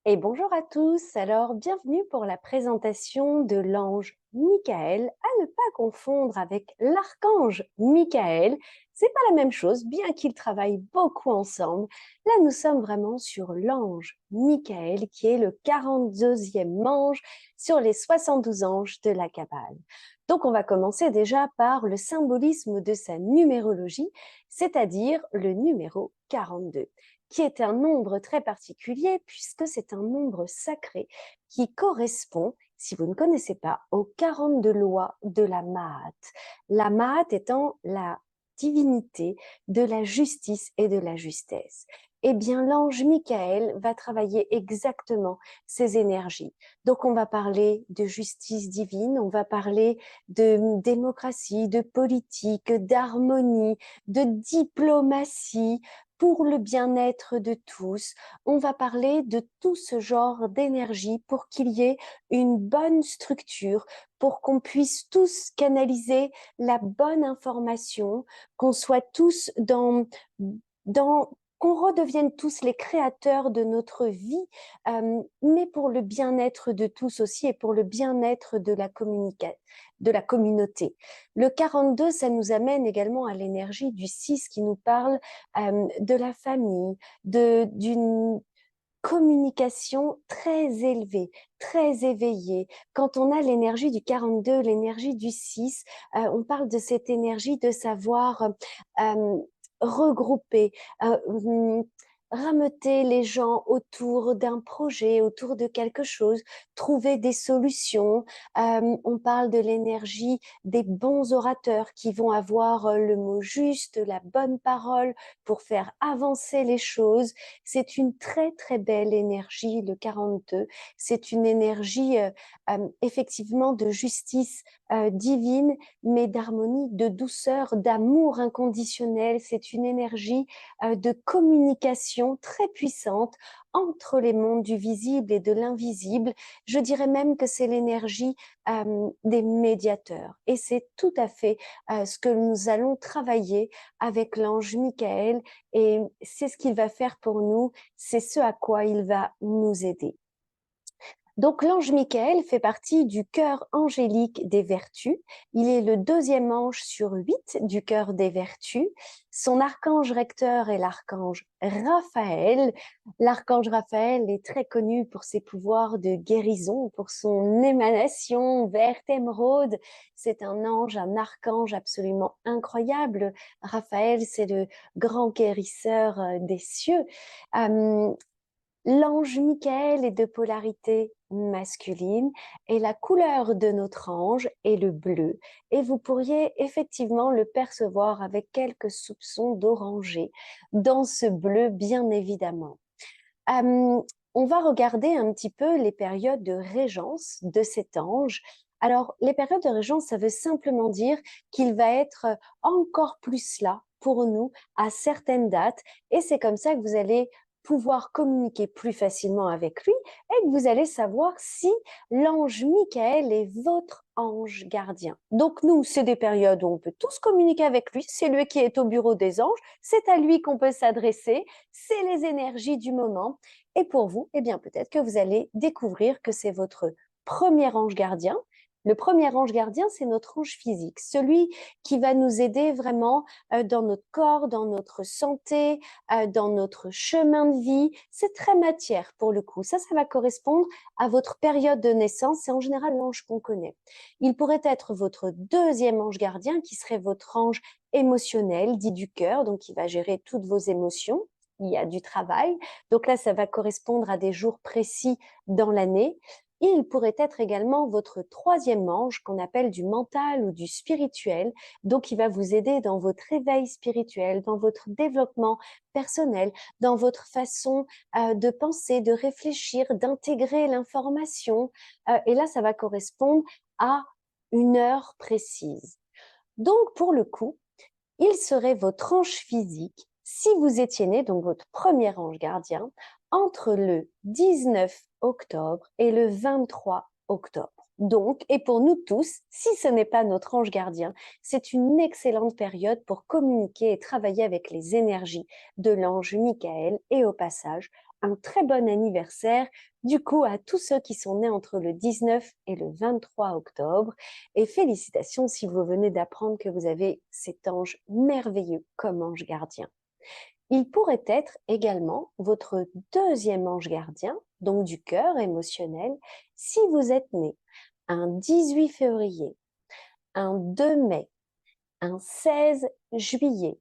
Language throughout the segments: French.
Et bonjour à tous. Alors, bienvenue pour la présentation de l'ange Michael, à ne pas confondre avec l'archange Michael. C'est pas la même chose, bien qu'ils travaillent beaucoup ensemble. Là, nous sommes vraiment sur l'ange Michael, qui est le 42e ange sur les 72 anges de la Kabbale. Donc, on va commencer déjà par le symbolisme de sa numérologie, c'est-à-dire le numéro 42, qui est un nombre très particulier puisque c'est un nombre sacré qui correspond, si vous ne connaissez pas, aux 42 lois de la Mahat. La Mahat étant la divinité de la justice et de la justesse. Eh bien, l'ange Michael va travailler exactement ces énergies. Donc, on va parler de justice divine, on va parler de démocratie, de politique, d'harmonie, de diplomatie, pour le bien-être de tous. On va parler de tout ce genre d'énergie pour qu'il y ait une bonne structure, pour qu'on puisse tous canaliser la bonne information, qu'on soit tous qu'on redevienne tous les créateurs de notre vie, mais pour le bien-être de tous aussi et pour le bien-être de de la communauté. Le 42, ça nous amène également à l'énergie du 6 qui nous parle de la famille, d'une communication très élevée, très éveillée. Quand on a l'énergie du 42, l'énergie du 6, on parle de cette énergie de savoir euh, regrouper, euh, rameuter les gens autour d'un projet, autour de quelque chose, trouver des solutions. On parle de l'énergie des bons orateurs qui vont avoir le mot juste, la bonne parole pour faire avancer les choses. C'est une très, très belle énergie, le 42. C'est une énergie effectivement de justice divine, mais d'harmonie, de douceur, d'amour inconditionnel. C'est une énergie de communication très puissante entre les mondes du visible et de l'invisible. Je dirais même que c'est l'énergie des médiateurs. Et c'est tout à fait ce que nous allons travailler avec l'ange Michael, et c'est ce qu'il va faire pour nous, c'est ce à quoi il va nous aider. Donc l'ange Michael fait partie du cœur angélique des vertus. Il est le deuxième ange sur 8 du cœur des vertus. Son archange recteur est l'archange Raphaël. L'archange Raphaël est très connu pour ses pouvoirs de guérison, pour son émanation verte émeraude. C'est un ange, un archange absolument incroyable. Raphaël, c'est le grand guérisseur des cieux. Euh, L'ange Michael est de polarité masculine et la couleur de notre ange est le bleu. Et vous pourriez effectivement le percevoir avec quelques soupçons d'orangé dans ce bleu, bien évidemment. Euh, on va regarder un petit peu les périodes de régence de cet ange. Alors, les périodes de régence, ça veut simplement dire qu'il va être encore plus là pour nous à certaines dates. Et c'est comme ça que vous allez pouvoir communiquer plus facilement avec lui et que vous allez savoir si l'ange Michael est votre ange gardien. Donc nous, c'est des périodes où on peut tous communiquer avec lui. C'est lui qui est au bureau des anges. C'est à lui qu'on peut s'adresser. C'est les énergies du moment. Et pour vous, eh bien, peut-être que vous allez découvrir que c'est votre premier ange gardien. Le premier ange gardien, c'est notre ange physique, celui qui va nous aider vraiment dans notre corps, dans notre santé, dans notre chemin de vie. C'est très matière pour le coup. Ça va correspondre à votre période de naissance. C'est en général l'ange qu'on connaît. Il pourrait être votre deuxième ange gardien, qui serait votre ange émotionnel, dit du cœur, donc qui va gérer toutes vos émotions. Il y a du travail. Donc là, ça va correspondre à des jours précis dans l'année. Et il pourrait être également votre troisième ange qu'on appelle du mental ou du spirituel. Donc, il va vous aider dans votre éveil spirituel, dans votre développement personnel, dans votre façon de penser, de réfléchir, d'intégrer l'information. Et là, ça va correspondre à une heure précise. Donc, pour le coup, il serait votre ange physique si vous étiez né, donc votre premier ange gardien, entre le 19 octobre et le 23 octobre. Donc, et pour nous tous, si ce n'est pas notre ange gardien, c'est une excellente période pour communiquer et travailler avec les énergies de l'ange Michael. Et au passage, un très bon anniversaire du coup à tous ceux qui sont nés entre le 19 et le 23 octobre. Et félicitations si vous venez d'apprendre que vous avez cet ange merveilleux comme ange gardien. Il pourrait être également votre deuxième ange gardien, donc du cœur émotionnel, si vous êtes né un 18 février, un 2 mai, un 16 juillet,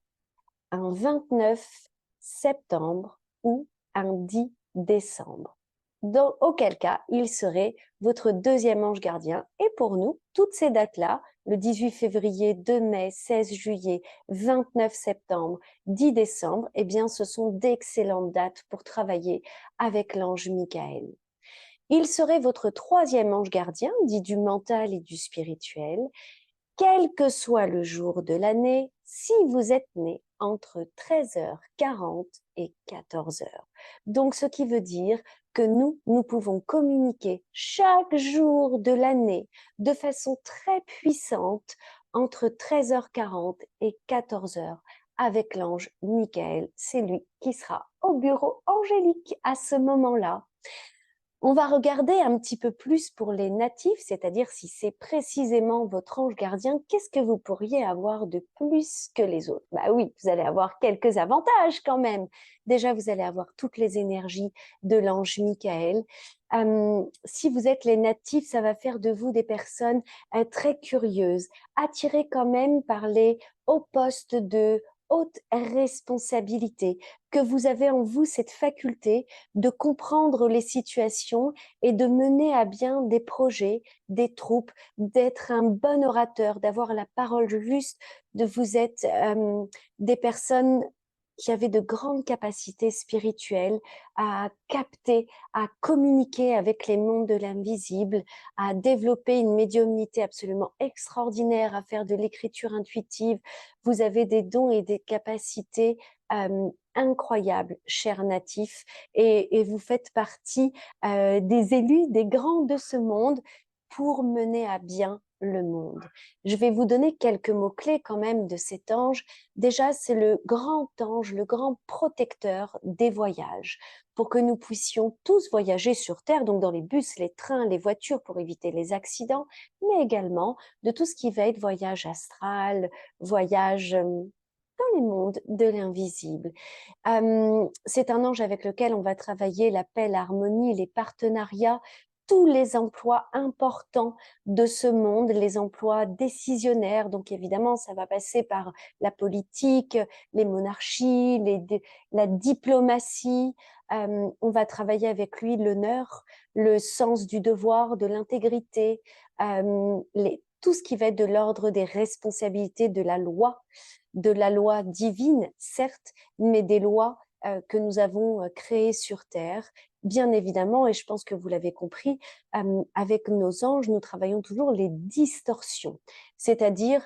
un 29 septembre ou un 10 décembre. Auquel cas, il serait votre deuxième ange gardien. Et pour nous, toutes ces dates-là, le 18 février, 2 mai, 16 juillet, 29 septembre, 10 décembre, eh bien, ce sont d'excellentes dates pour travailler avec l'ange Michael. Il serait votre troisième ange gardien, dit du mental et du spirituel, quel que soit le jour de l'année, si vous êtes né entre 13h40 et 14h. Donc, ce qui veut dire que nous pouvons communiquer chaque jour de l'année de façon très puissante entre 13h40 et 14h avec l'ange Michael. C'est lui qui sera au bureau angélique à ce moment-là. On va regarder un petit peu plus pour les natifs, c'est-à-dire si c'est précisément votre ange gardien, qu'est-ce que vous pourriez avoir de plus que les autres? Bah oui, vous allez avoir quelques avantages quand même. Déjà, vous allez avoir toutes les énergies de l'ange Michael. Si vous êtes les natifs, ça va faire de vous des personnes très curieuses, attirées quand même par les hauts postes de haute responsabilité, que vous avez en vous cette faculté de comprendre les situations et de mener à bien des projets, des troupes, d'être un bon orateur, d'avoir la parole juste, de vous être des personnes qui avaient de grandes capacités spirituelles à capter, à communiquer avec les mondes de l'invisible, à développer une médiumnité absolument extraordinaire, à faire de l'écriture intuitive. Vous avez des dons et des capacités incroyables, chers natifs, et vous faites partie des élus, des grands de ce monde pour mener à bien le monde. Je vais vous donner quelques mots-clés quand même de cet ange. Déjà, c'est le grand ange, le grand protecteur des voyages, pour que nous puissions tous voyager sur Terre, donc dans les bus, les trains, les voitures, pour éviter les accidents, mais également de tout ce qui va être voyage astral, voyage dans les mondes de l'invisible. C'est un ange avec lequel on va travailler la paix, l'harmonie, les partenariats, tous les emplois importants de ce monde, les emplois décisionnaires. Donc évidemment, ça va passer par la politique, les monarchies, la diplomatie. On va travailler avec lui l'honneur, le sens du devoir, de l'intégrité, tout ce qui va être de l'ordre des responsabilités de la loi divine, certes, mais des lois que nous avons créées sur Terre. Bien évidemment, et je pense que vous l'avez compris, avec nos anges, nous travaillons toujours les distorsions, c'est-à-dire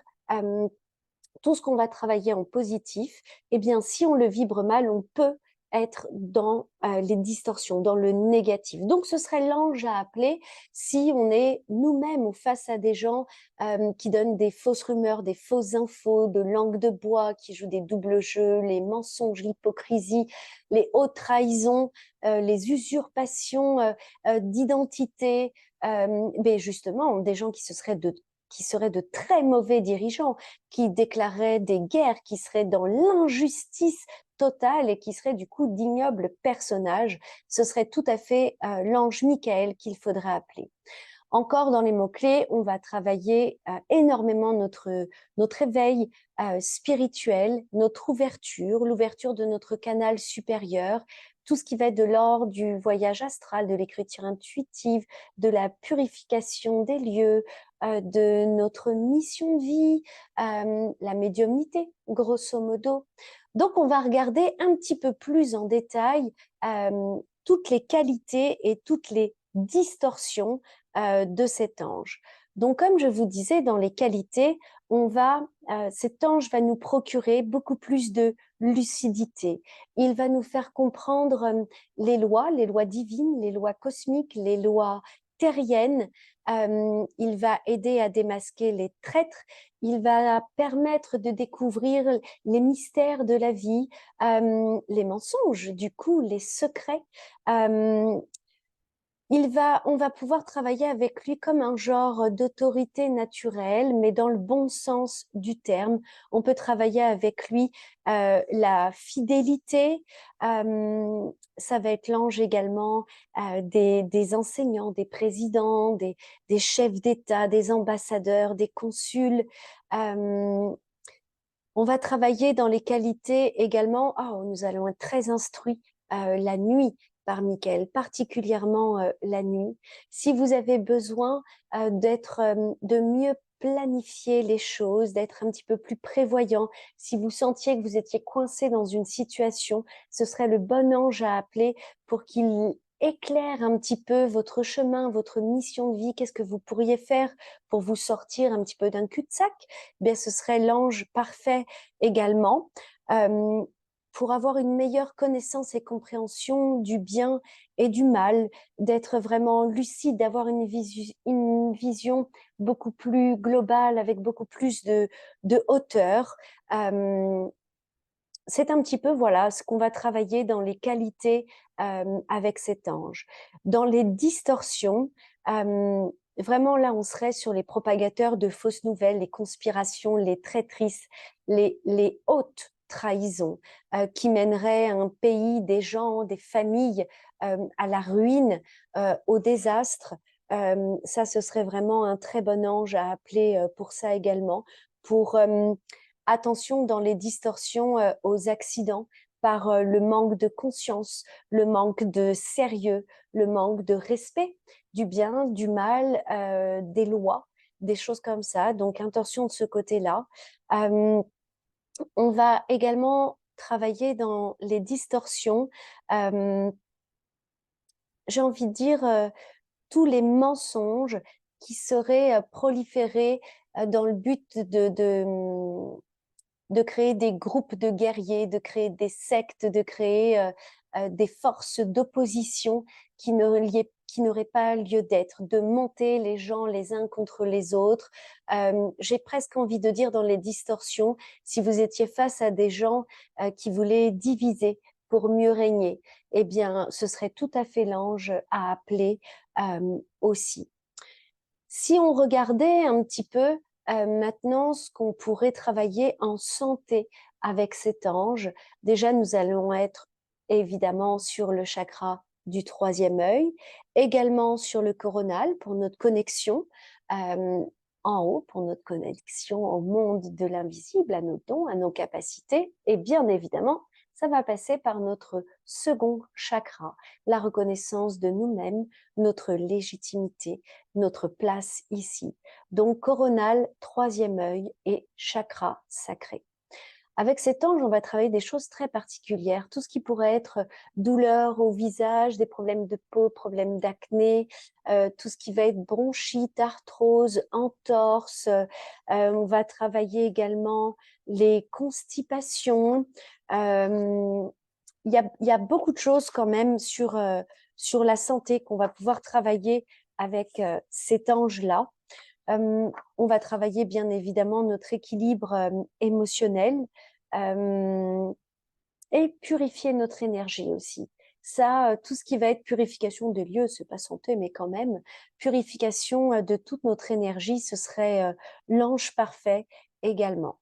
tout ce qu'on va travailler en positif, eh bien, si on le vibre mal, on peut être dans les distorsions, dans le négatif. Donc, ce serait l'ange à appeler si on est nous-mêmes ou face à des gens qui donnent des fausses rumeurs, des fausses infos, de langue de bois, qui jouent des doubles jeux, les mensonges, l'hypocrisie, les hautes trahisons, les usurpations d'identité, mais justement, des gens qui seraient de très mauvais dirigeants, qui déclareraient des guerres, qui seraient dans l'injustice totale et qui seraient du coup d'ignobles personnages. Ce serait tout à fait l'ange Michael qu'il faudra appeler. Encore dans les mots-clés, on va travailler énormément notre éveil spirituel, notre ouverture, l'ouverture de notre canal supérieur, tout ce qui va être de l'ordre du voyage astral, de l'écriture intuitive, de la purification des lieux, de notre mission de vie, la médiumnité, grosso modo. Donc, on va regarder un petit peu plus en détail toutes les qualités et toutes les distorsions de cet ange. Donc, comme je vous disais, dans les qualités, cet ange va nous procurer beaucoup plus de lucidité. Il va nous faire comprendre les lois divines, les lois cosmiques, les lois terrienne. Il va aider à démasquer les traîtres. Il va permettre de découvrir les mystères de la vie, les mensonges, du coup, les secrets. On va pouvoir travailler avec lui comme un genre d'autorité naturelle, mais dans le bon sens du terme. On peut travailler avec lui la fidélité. Ça va être l'ange également des enseignants, des présidents, des chefs d'État, des ambassadeurs, des consuls. On va travailler dans les qualités également. Oh, nous allons être très instruits la nuit par Michael, particulièrement la nuit. Si vous avez besoin de mieux planifier les choses, d'être un petit peu plus prévoyant, si vous sentiez que vous étiez coincé dans une situation, ce serait le bon ange à appeler pour qu'il éclaire un petit peu votre chemin, votre mission de vie, qu'est-ce que vous pourriez faire pour vous sortir un petit peu d'un cul-de-sac. Bien, ce serait l'ange parfait également, pour avoir une meilleure connaissance et compréhension du bien et du mal, d'être vraiment lucide, d'avoir une vision beaucoup plus globale, avec beaucoup plus de hauteur. C'est un petit peu voilà ce qu'on va travailler dans les qualités avec cet ange. Dans les distorsions, vraiment là on serait sur les propagateurs de fausses nouvelles, les conspirations, les traîtrises, les hautes trahisons qui mèneraient un pays, des gens, des familles à la ruine, au désastre. Ça, ce serait vraiment un très bon ange à appeler pour ça également, pour attention dans les distorsions aux accidents par le manque de conscience, le manque de sérieux, le manque de respect du bien, du mal, des lois, des choses comme ça. Donc, intention de ce côté-là. On va également travailler dans les distorsions. J'ai envie de dire tous les mensonges qui seraient proliférés dans le but de créer des groupes de guerriers, de créer des sectes, de créer des forces d'opposition qui n'auraient pas lieu d'être, de monter les gens les uns contre les autres. J'ai presque envie de dire dans les distorsions, si vous étiez face à des gens qui voulaient diviser pour mieux régner, eh bien, ce serait tout à fait l'ange à appeler aussi. Si on regardait un petit peu maintenant ce qu'on pourrait travailler en santé avec cet ange, déjà nous allons être évidemment sur le chakra du troisième œil, également sur le coronal pour notre connexion euh, en haut, pour notre connexion au monde de l'invisible, à nos dons, à nos capacités, et bien évidemment, ça va passer par notre second chakra, la reconnaissance de nous-mêmes, notre légitimité, notre place ici. Donc coronal, troisième œil et chakra sacré. Avec cet ange, on va travailler des choses très particulières, tout ce qui pourrait être douleur au visage, des problèmes de peau, problèmes d'acné, tout ce qui va être bronchite, arthrose, entorse. On va travailler également les constipations. Il y a beaucoup de choses quand même sur la santé qu'on va pouvoir travailler avec cet ange-là. On va travailler bien évidemment notre équilibre émotionnel et purifier notre énergie aussi. Ça, tout ce qui va être purification des lieux, c'est pas santé, mais quand même, purification de toute notre énergie, ce serait l'ange parfait également.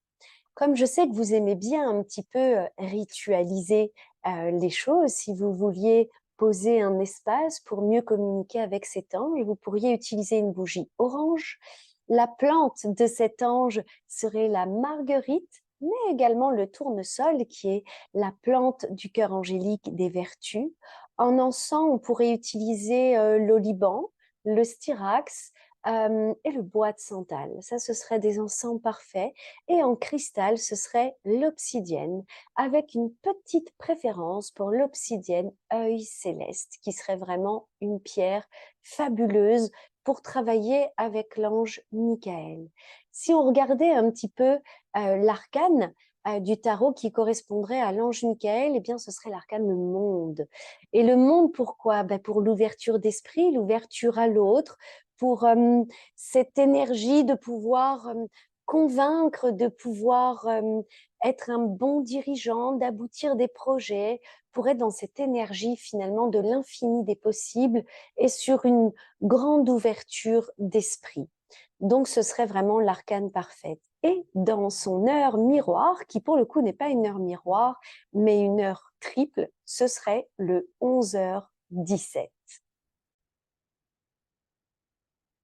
Comme je sais que vous aimez bien un petit peu ritualiser les choses, si vous vouliez poser un espace pour mieux communiquer avec cet ange, vous pourriez utiliser une bougie orange. La plante de cet ange serait la marguerite, mais également le tournesol, qui est la plante du cœur angélique des vertus. En encens, on pourrait utiliser l'oliban, le styrax et le bois de santal. Ça, ce serait des encens parfaits. Et en cristal, ce serait l'obsidienne, avec une petite préférence pour l'obsidienne œil céleste, qui serait vraiment une pierre fabuleuse pour travailler avec l'ange Michael. Si on regardait un petit peu l'arcane, du tarot qui correspondrait à l'ange Michael, eh bien, ce serait l'arcane le monde. Et le monde, pourquoi? Ben, pour l'ouverture d'esprit, l'ouverture à l'autre, pour cette énergie de pouvoir convaincre, de pouvoir être un bon dirigeant, d'aboutir des projets, pour être dans cette énergie finalement de l'infini des possibles et sur une grande ouverture d'esprit. Donc, ce serait vraiment l'arcane parfaite. Et dans son heure miroir, qui pour le coup n'est pas une heure miroir, mais une heure triple, ce serait le 11h17.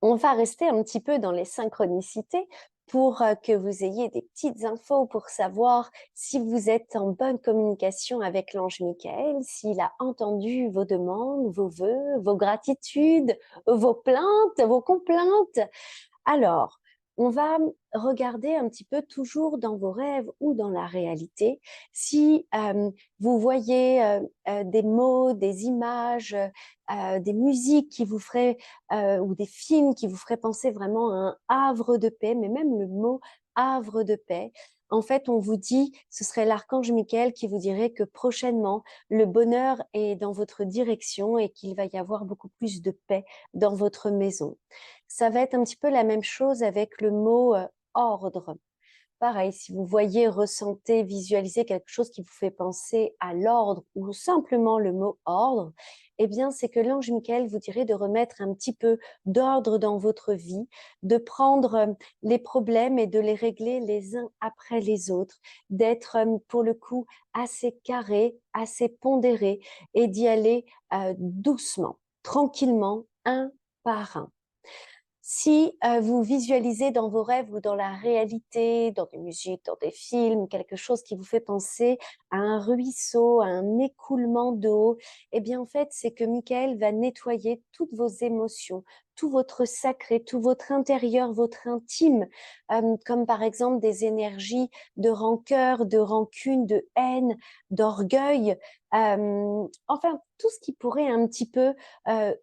On va rester un petit peu dans les synchronicités pour que vous ayez des petites infos pour savoir si vous êtes en bonne communication avec l'ange Michael, s'il a entendu vos demandes, vos vœux, vos gratitudes, vos plaintes, vos complaintes. Alors, on va regarder un petit peu toujours dans vos rêves ou dans la réalité si vous voyez des mots, des images, des musiques qui vous feraient ou des films qui vous feraient penser vraiment à un havre de paix, mais même le mot havre de paix. En fait, on vous dit, ce serait l'archange Michael qui vous dirait que prochainement, le bonheur est dans votre direction et qu'il va y avoir beaucoup plus de paix dans votre maison. Ça va être un petit peu la même chose avec le mot ordre. Pareil, si vous voyez, ressentez, visualisez quelque chose qui vous fait penser à l'ordre ou simplement le mot ordre, eh bien, c'est que l'ange Michael vous dirait de remettre un petit peu d'ordre dans votre vie, de prendre les problèmes et de les régler les uns après les autres, d'être pour le coup assez carré, assez pondéré et d'y aller doucement, tranquillement, un par un. Si vous visualisez dans vos rêves ou dans la réalité, dans des musiques, dans des films, quelque chose qui vous fait penser à un ruisseau, à un écoulement d'eau, eh bien en fait, c'est que Michael va nettoyer toutes vos émotions, tout votre sacré, tout votre intérieur, votre intime, comme par exemple des énergies de rancœur, de rancune, de haine, d'orgueil, enfin tout ce qui pourrait un petit peu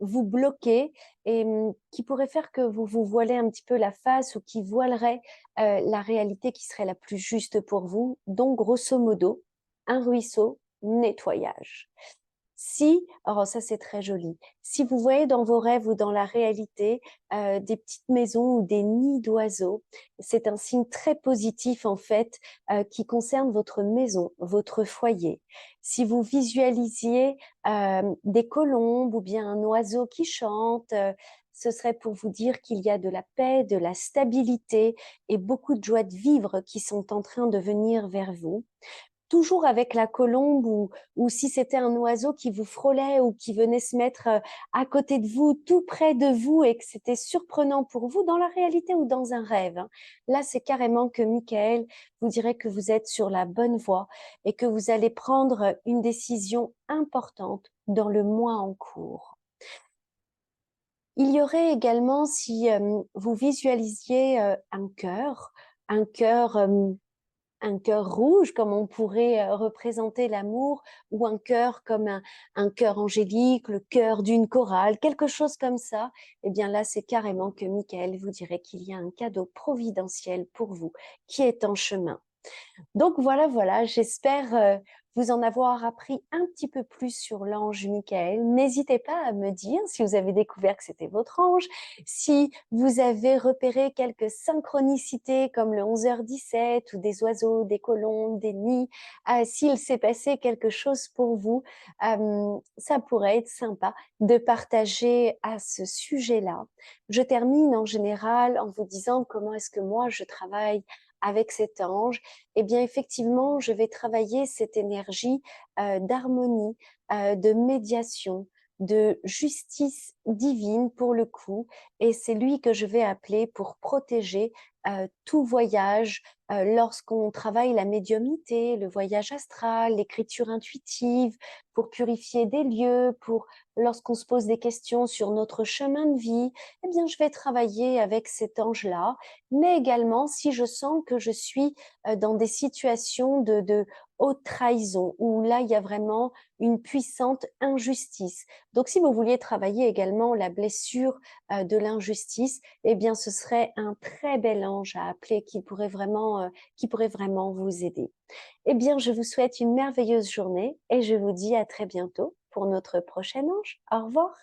vous bloquer et qui pourrait faire que vous vous voilez un petit peu la face ou qui voilerait la réalité qui serait la plus juste pour vous. Donc, grosso modo, un ruisseau, nettoyage. Si, alors ça c'est très joli, si vous voyez dans vos rêves ou dans la réalité des petites maisons ou des nids d'oiseaux, c'est un signe très positif en fait qui concerne votre maison, votre foyer. Si vous visualisiez des colombes ou bien un oiseau qui chante, ce serait pour vous dire qu'il y a de la paix, de la stabilité et beaucoup de joie de vivre qui sont en train de venir vers vous. Toujours avec la colombe ou si c'était un oiseau qui vous frôlait ou qui venait se mettre à côté de vous, tout près de vous et que c'était surprenant pour vous dans la réalité ou dans un rêve, hein. Là, c'est carrément que Michael vous dirait que vous êtes sur la bonne voie et que vous allez prendre une décision importante dans le mois en cours. Il y aurait également, si vous visualisiez un cœur un cœur rouge, comme on pourrait représenter l'amour, ou un cœur comme un cœur angélique, le cœur d'une chorale, quelque chose comme ça, eh bien là, c'est carrément que Michael vous dirait qu'il y a un cadeau providentiel pour vous qui est en chemin. Donc voilà, j'espère vous en avoir appris un petit peu plus sur l'ange Michael. N'hésitez pas à me dire si vous avez découvert que c'était votre ange, si vous avez repéré quelques synchronicités comme le 11h17 ou des oiseaux, des colombes, des nids, s'il s'est passé quelque chose pour vous, ça pourrait être sympa de partager à ce sujet-là. Je termine en général en vous disant comment est-ce que moi je travaille avec cet ange. Eh bien, effectivement, je vais travailler cette énergie d'harmonie, de médiation, de justice divine pour le coup. Et c'est lui que je vais appeler pour protéger tout voyage lorsqu'on travaille la médiumnité, le voyage astral, l'écriture intuitive, pour purifier des lieux, pour lorsqu'on se pose des questions sur notre chemin de vie, eh bien, je vais travailler avec cet ange-là, mais également si je sens que je suis dans des situations de haute trahison, où là, il y a vraiment une puissante injustice. Donc, si vous vouliez travailler également la blessure de l'injustice, eh bien, ce serait un très bel ange à appeler qui pourrait vraiment qui pourrait vraiment vous aider. Eh bien, je vous souhaite une merveilleuse journée et je vous dis à très bientôt pour notre prochain ange. Au revoir.